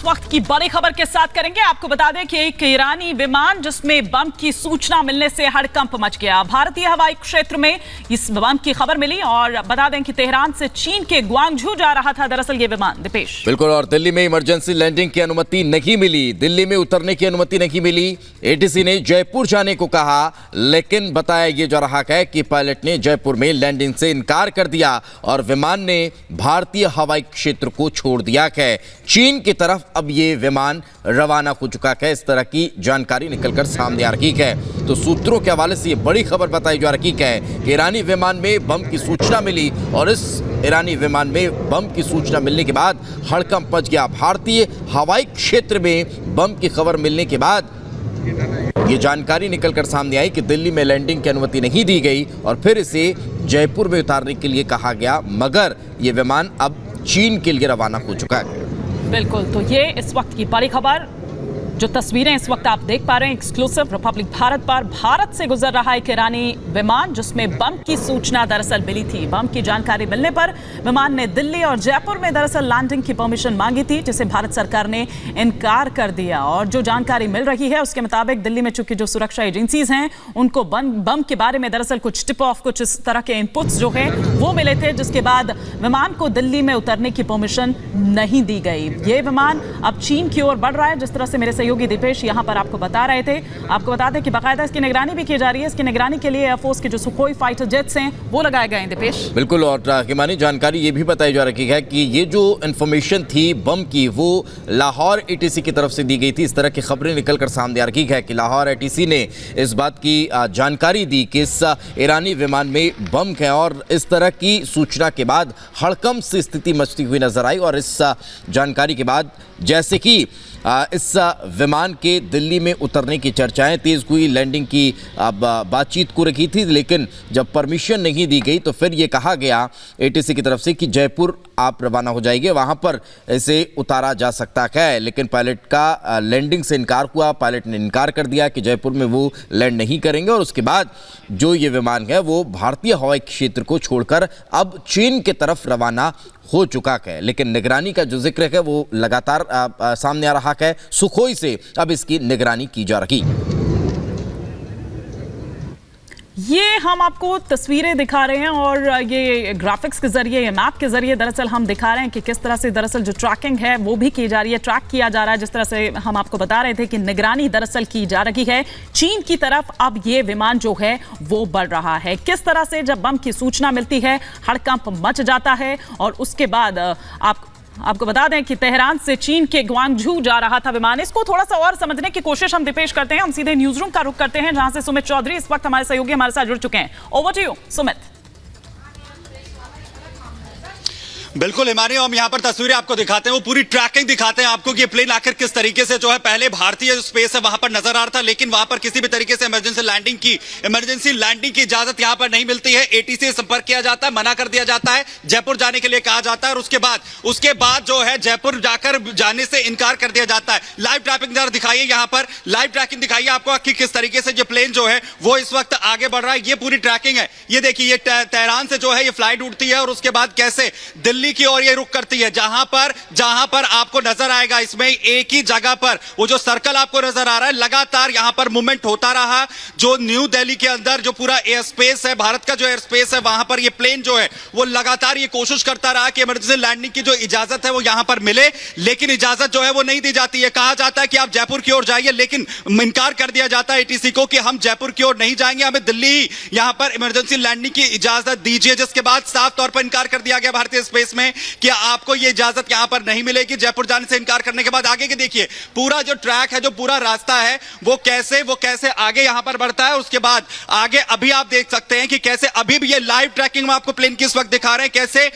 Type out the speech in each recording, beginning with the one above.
वक्त की बड़ी खबर के साथ करेंगे। आपको बता दें कि एक ईरानी विमान जिसमें बम की सूचना मिलने से हड़कंप मच गया। भारतीय हवाई क्षेत्र में इस बम की खबर मिली और बता दें कि तेहरान से चीन के ग्वांगझू जा रहा था दरअसल ये विमान। दीपेश, बिल्कुल, और दिल्ली में इमरजेंसी लैंडिंग की अनुमति नहीं मिली, दिल्ली में उतरने की अनुमति नहीं मिली। एटीसी ने जयपुर जाने को कहा, लेकिन बताया यह जा रहा है कि पायलट ने जयपुर में लैंडिंग से इनकार कर दिया और विमान ने भारतीय हवाई क्षेत्र को छोड़ दिया है। चीन की तरफ अब ये विमान रवाना हो चुका है। इस तरह की जानकारी निकलकर सामने आ रही है। तो सूत्रों के हवाले से ये बड़ी खबर बताई जा रही है कि ईरानी विमान में बम की सूचना मिली और इस ईरानी विमान में बम की सूचना मिलने के बाद हड़कंप मच गया। भारतीय हवाई क्षेत्र में बम की खबर मिलने के बाद ये जानकारी निकलकर सामने आई कि दिल्ली में लैंडिंग की अनुमति नहीं दी गई और फिर इसे जयपुर में उतारने के लिए कहा गया, मगर ये विमान अब चीन के लिए रवाना हो चुका है। बिल्कुल, तो ये इस वक्त की बड़ी खबर। जो तस्वीरें इस वक्त आप देख पा रहे हैं एक्सक्लूसिव रिपब्लिक भारत पर, भारत से गुजर रहा एक ईरानी विमान जिसमें बम की सूचना दरअसल मिली थी। बम की जानकारी मिलने पर विमान ने दिल्ली और जयपुर में दरअसल लैंडिंग की परमिशन मांगी थी, जिसे भारत सरकार ने इनकार कर दिया। और जो जानकारी मिल रही है उसके मुताबिक दिल्ली में चूंकि जो सुरक्षा एजेंसीज हैं उनको बम के बारे में दरअसल कुछ टिप ऑफ, कुछ इस तरह के इनपुट्स जो है वो मिले थे, जिसके बाद विमान को दिल्ली में उतरने की परमिशन नहीं दी गई। ये विमान अब चीन की ओर बढ़ रहा है, जिस तरह से मेरे सहयोगी दीपेश यहां पर आपको बता रहे थे। आपको बता दें कि बाकायदा इसकी निगरानी भी की जा रही है। इसकी निगरानी के लिए एयरफोर्स के जो सुखोई फाइटर जेट्स हैं वो लगाए गए हैं। दीपेश, बिल्कुल, और हिमानी जानकारी ये भी बताई जा रही है कि ये जो इंफॉर्मेशन थी बम की वो लाहौर एटीसी की तरफ से दी गई थी। इस तरह की खबरें निकलकर सामने आ रही है कि लाहौर एटीसी ने इस बात की जानकारी दी कि इस ईरानी विमान में बम है और इस तरह की सूचना के बाद हड़कंप से स्थिति मचती हुई नजर आई। और इस जानकारी के बाद जैसे कि इस विमान के दिल्ली में उतरने की चर्चाएं तेज हुई, लैंडिंग की बातचीत को रखी थी, लेकिन जब परमिशन नहीं दी गई तो फिर ये कहा गया एटीसी की तरफ से कि जयपुर आप रवाना हो जाएंगे, वहां पर इसे उतारा जा सकता है। लेकिन पायलट का लैंडिंग से इनकार हुआ। पायलट ने इनकार कर दिया कि जयपुर में वो लैंड नहीं करेंगे और उसके बाद जो ये विमान है वो भारतीय हवाई क्षेत्र को छोड़कर अब चीन की तरफ रवाना हो चुका है। लेकिन निगरानी का जो जिक्र है वो लगातार सामने आ रहा है। सुखोई से अब इसकी निगरानी की जा रही। ये हम आपको तस्वीरें दिखा रहे हैं और ये ग्राफिक्स के जरिए, ये मैप के जरिए दरअसल हम दिखा रहे हैं कि किस तरह से दरअसल जो ट्रैकिंग है वो भी की जा रही है, ट्रैक किया जा रहा है। जिस तरह से हम आपको बता रहे थे कि निगरानी दरअसल की जा रही है चीन की तरफ। अब ये विमान जो है वो बढ़ रहा है। किस तरह से जब बम की सूचना मिलती है हड़कंप मच जाता है और उसके बाद आपको बता दें कि तेहरान से चीन के ग्वांगझू जा रहा था विमान। इसको थोड़ा सा और समझने की कोशिश हम दीपेश करते हैं। हम सीधे न्यूज रूम का रुख करते हैं जहां से सुमित चौधरी इस वक्त हमारे सहयोगी हमारे साथ जुड़ चुके हैं। Over to you Sumit. बिल्कुल हिमानी, हम यहाँ पर तस्वीरें आपको दिखाते हैं, वो पूरी ट्रैकिंग दिखाते हैं आपको कि ये प्लेन आखिर किस तरीके से जो है पहले भारतीय स्पेस है वहां पर नजर आ रहा था, लेकिन वहां पर किसी भी तरीके से इमरजेंसी लैंडिंग की इजाजत यहाँ पर नहीं मिलती है। एटीसी से संपर्क किया जाता है, मना कर दिया जाता है, जयपुर जाने के लिए कहा जाता है और उसके बाद जो है जयपुर जाकर जाने से इनकार कर दिया जाता है। लाइव ट्रैकिंग जरा दिखाइए, यहाँ पर लाइव ट्रैकिंग दिखाइए आपको कि किस तरीके से ये प्लेन जो है वो इस वक्त आगे बढ़ रहा है। ये पूरी ट्रैकिंग है। ये देखिए, ये तेहरान से जो है ये फ्लाइट उठती है और उसके बाद कैसे दिल्ली की ओर ये रुक करती है, जहां पर आपको नजर आएगा इसमें एक ही जगह पर वो जो सर्कल आपको नजर आ रहा है लगातार यहां पर मूवमेंट होता रहा। जो न्यू दिल्ली के अंदर जो पूरा एयर स्पेस है, भारत का जो एयर स्पेस है, वहां पर ये प्लेन जो है वो लगातार ये कोशिश करता रहा कि इमरजेंसी लैंडिंग की जो इजाजत है वो यहां पर मिले, लेकिन इजाजत जो है वो नहीं दी जाती है। कहा जाता है कि आप जयपुर की ओर जाइए, लेकिन इनकार कर दिया जाता है एटीसी को कि हम जयपुर की ओर नहीं जाएंगे, हमें दिल्ली ही यहां पर इमरजेंसी लैंडिंग की इजाजत दीजिए। जिसके बाद साफ तौर पर इनकार कर दिया गया भारतीय स्पेस में कि आपको यह इजाजत यहां पर नहीं मिलेगी। जयपुर जाने से इनकार करने के बाद आगे के देखिए पूरा जो ट्रैक है, जो पूरा रास्ता है वो कैसे आगे यहां पर बढ़ता है। उसके बाद आगे अभी आप देख सकते हैं कि कैसे अभी भी ये लाइव ट्रैकिंग में आपको प्लेन की इस वक्त दिखा रहे हैं, कैसे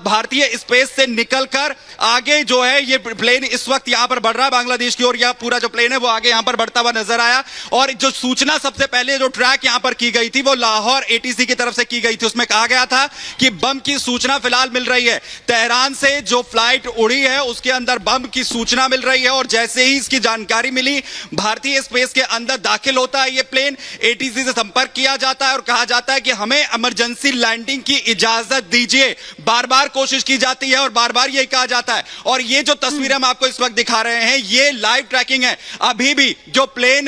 भारतीय स्पेस से निकलकर आगे जो है ये प्लेन इस वक्त यहां पर बढ़ रहा है बांग्लादेश की ओर। यह पूरा जो प्लेन है वो आगे यहां पर बढ़ता हुआ नजर आया। और जो सूचना सबसे पहले जो ट्रैक यहां पर की गई थी वो लाहौर एटीसी की तरफ से की गई थी। उसमें कहा गया था कि बम की सूचना फिलहाल मिल रही है, है, तेहरान से जो फ्लाइट उड़ी है उसके अंदर बम की सूचना मिल रही है और जैसे ही इसकी जानकारी मिली भारतीय स्पेस के अंदर दाखिल होता है ये प्लेन। एटीसी से संपर्क किया जाता है और कहा जाता है कि हमें इमरजेंसी लैंडिंग की इजाजत दीजिए। बार बार कोशिश की जाती है और बार बार यही कहा जाता है। और ये जो तस्वीरें हम आपको इस वक्त दिखा रहे हैं ये लाइव ट्रैकिंग है। अभी भी जो प्लेन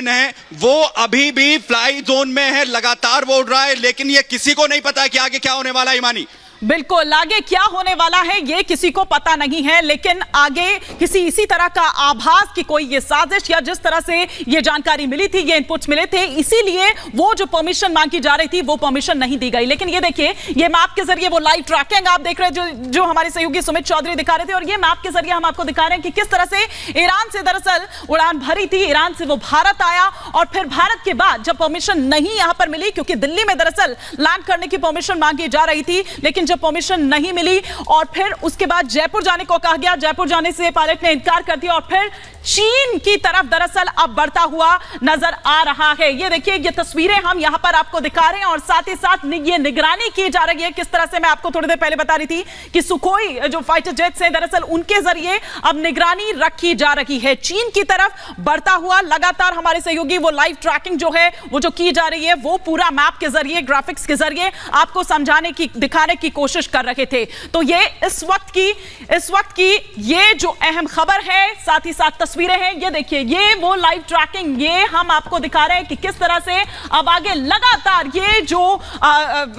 है वो अभी भी फ्लाई जोन में है, लगातार वो उड़ रहा है, लेकिन ये किसी को नहीं पता है कि आगे क्या होने वाला है। ईमानी, बिल्कुल, आगे क्या होने वाला है ये किसी को पता नहीं है, लेकिन आगे किसी इसी तरह का आभास कि कोई ये साजिश या जिस तरह से ये जानकारी मिली थी, ये इनपुट्स मिले थे, इसीलिए वो जो परमिशन मांगी जा रही थी वो परमिशन नहीं दी गई। लेकिन ये देखिए, ये मैप के जरिए वो लाइव ट्रैकिंग आप देख रहे हैं जो हमारे सहयोगी सुमित चौधरी दिखा रहे थे, और ये मैप के जरिए हम आपको दिखा रहे हैं कि किस तरह से ईरान से दरअसल उड़ान भरी थी, ईरान से वो भारत आया और फिर भारत के बाद जब परमिशन नहीं यहां पर मिली, क्योंकि दिल्ली में दरअसल लैंड करने की परमिशन मांगी जा रही थी, लेकिन जब परमिशन नहीं मिली और फिर उसके बाद जयपुर जाने को कहा गया, जयपुर जाने से पायलट ने इनकार कर दिया और फिर चीन की तरफ दरअसल अब बढ़ता हुआ नजर आ रहा है। ये देखिए, ये तस्वीरें हम यहां पर आपको दिखा रहे हैं और साथ ही साथ ये निगरानी की जा रही है। किस तरह से मैं आपको थोड़ी देर पहले बता रही थी कि सुखोई जो फाइटर जेट्स हैं दरअसल उनके जरिए अब निगरानी रखी जा रही है चीन की तरफ बढ़ता हुआ। लगातार हमारे सहयोगी वो लाइव ट्रैकिंग जो है वो जो की जा रही है वो पूरा मैप के जरिए, ग्राफिक्स के जरिए आपको समझाने की, दिखाने की कोशिश कर रहे थे। तो ये इस वक्त की ये जो अहम खबर है, साथ ही साथ तस्वीरें हैं, ये देखिए, ये वो लाइव ट्रैकिंग, ये हम आपको दिखा रहे हैं कि किस तरह से अब आगे लगातार ये जो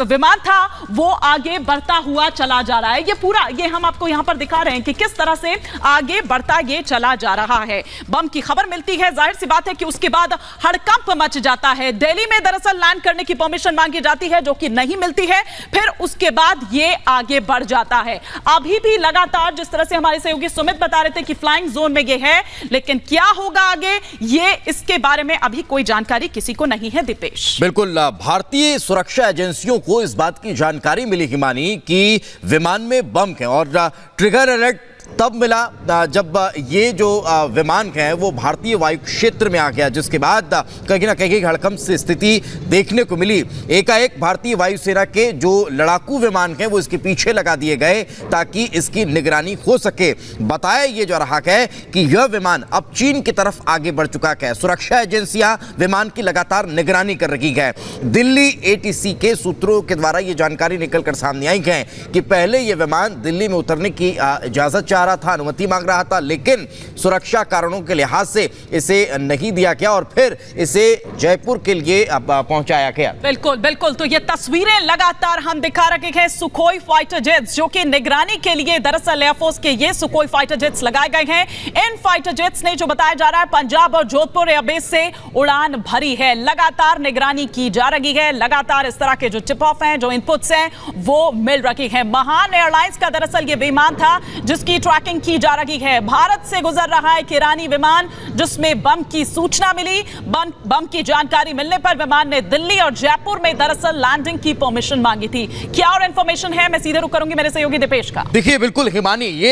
विमान था वो आगे बढ़ता हुआ चला जा रहा है। ये पूरा ये हम आपको यहां पर दिखा रहे हैं कि किस तरह से आगे बढ़ता ये चला जा रहा है। बम की खबर मिलती है, जाहिर सी बात है कि उसके बाद हड़कंप मच जाता है। दिल्ली में दरअसल लैंड करने की परमिशन मांगी जाती है जो कि नहीं मिलती है, फिर उसके बाद ये आगे बढ़ जाता है। अभी भी लगातार जिस तरह से हमारे सहयोगी सुमित बता रहे थे कि फ्लाइंग जोन में ये है, लेकिन क्या होगा आगे ये इसके बारे में अभी कोई जानकारी किसी को नहीं है। दीपेश, बिल्कुल, भारतीय सुरक्षा एजेंसियों को इस बात की जानकारी मिली हिमानी कि विमान में बम है और ट्रिगर अलर्ट तब मिला जब ये जो विमान है वो भारतीय वायु क्षेत्र में आ गया, जिसके बाद कहीं ना कहीं हड़कंप से स्थिति देखने को मिली। एकाएक भारतीय वायुसेना के जो लड़ाकू विमान हैं वो इसके पीछे लगा दिए गए ताकि इसकी निगरानी हो सके। बताया ये जा रहा है कि यह विमान अब चीन की तरफ आगे बढ़ चुका है। सुरक्षा एजेंसियां विमान की लगातार निगरानी कर रही है। दिल्ली एटीसी के सूत्रों के द्वारा ये जानकारी निकलकर सामने आई है कि पहले ये विमान दिल्ली में उतरने की इजाजत रहा था, अनुमति मांग रहा था, लेकिन सुरक्षा कारणों के लिहाज से इसे नहीं दिया गया और फिर इसे जयपुर के लिए पहुंचाया गया। बिल्कुल, तो ये तस्वीरें लगातार हम दिखा रहे हैं सुखोई फाइटर जेट्स जो कि निगरानी के लिए दरअसल एयरफोर्स के ये सुखोई फाइटर जेट्स लगाए गए हैं। इन फाइटर जेट्स ने जो बताया जा रहा है पंजाब और जोधपुर एयरबेस से उड़ान भरी है। लगातार निगरानी की जा रही है, लगातार इस तरह के जो टिप ऑफ हैं, जो इनपुट्स हैं वो मिल रही हैं। महान एयरलाइंस का दरअसल ये विमान था जिसकी ट्रैकिंग की जा रही है। भारत से गुजर रहा है ईरानी विमान जिसमें बम की सूचना मिली। बम की जानकारी मिलने पर विमान ने दिल्ली और जयपुर में दरअसल लैंडिंग की परमिशन मांगी थी। क्या और इंफॉर्मेशन है, मैं सीधे रुक करूंगी मेरे सहयोगी दीपेश का। देखिए, बिल्कुल हिमानी, ये